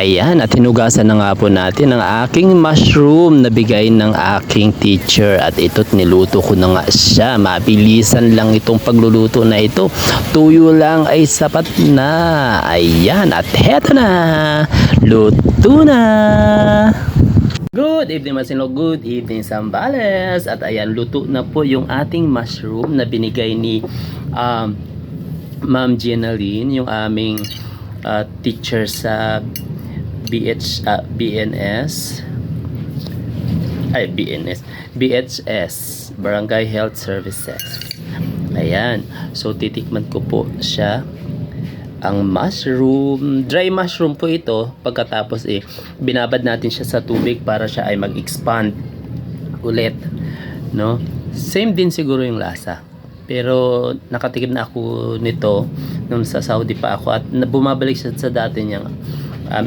Ayan, at hinugasan na nga po natin ang aking mushroom na bigay ng aking teacher. At ito't niluto ko na nga siya. Mabilisan lang itong pagluluto na ito. Tuyo lang ay sapat na. Ayan, at heto na. Luto na. Good evening Masinlo, good evening Sambales. At ayan, luto na po yung ating mushroom na binigay ni Ma'am Jenaline, yung aming teacher sa BHS, Barangay Health Services. Ayan, so titikman ko po siya. Ang mushroom, dry mushroom po ito. Pagkatapos binabad natin siya sa tubig para siya ay mag-expand ulit, no? Same din siguro yung lasa. Pero nakatikim na ako nito nung sa Saudi pa ako at bumabalik siya sa dati niyang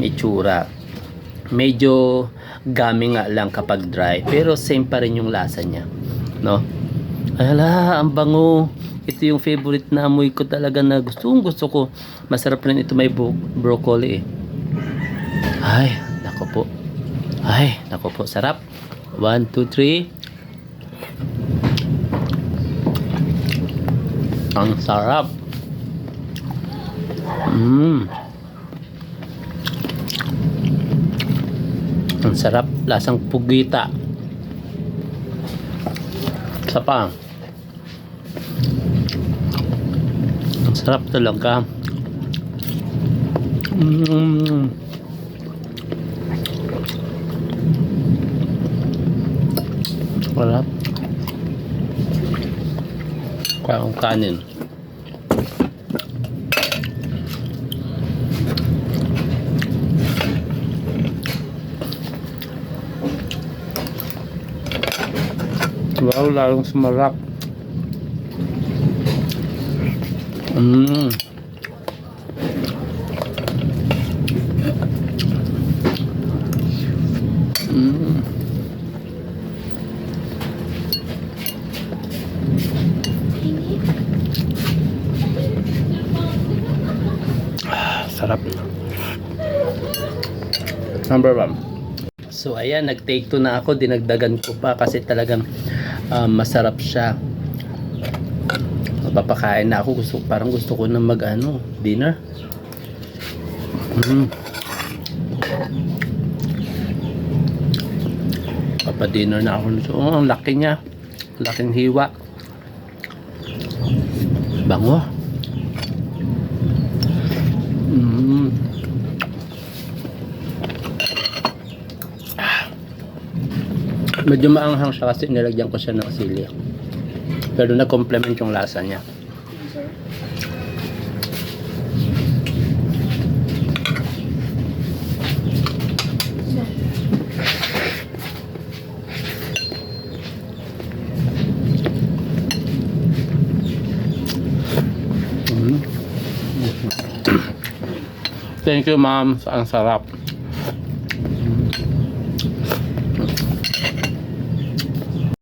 itsura. Medyo gami nga lang kapag dry, pero same pa rin yung lasa niya, no? Ala, ang bango. Ito yung favorite na amoy ko talaga, na gusto ko. Masarap rin ito, may broccoli Ay, nako po, sarap. 1, 2, 3. Ang sarap. Ang sarap, lasang pugita. Isa pa. Ang sarap talaga. Sarap. Kaya ang kanin. Wow, lalong sumarap. Sarap. Number 1. So ayan, nag-take 2 na ako, dinagdagan ko pa kasi talagang masarap siya. Papakain na ako, parang gusto ko na dinner. Papa-dinner na ako nito. Oh, ang laki niya. Laking hiwa. Bango. Medyo maanghang siya kasi nilagyan ko siya ng sili. Pero na-complement yung lasa niya. Thank you, ma'am. Ang sarap.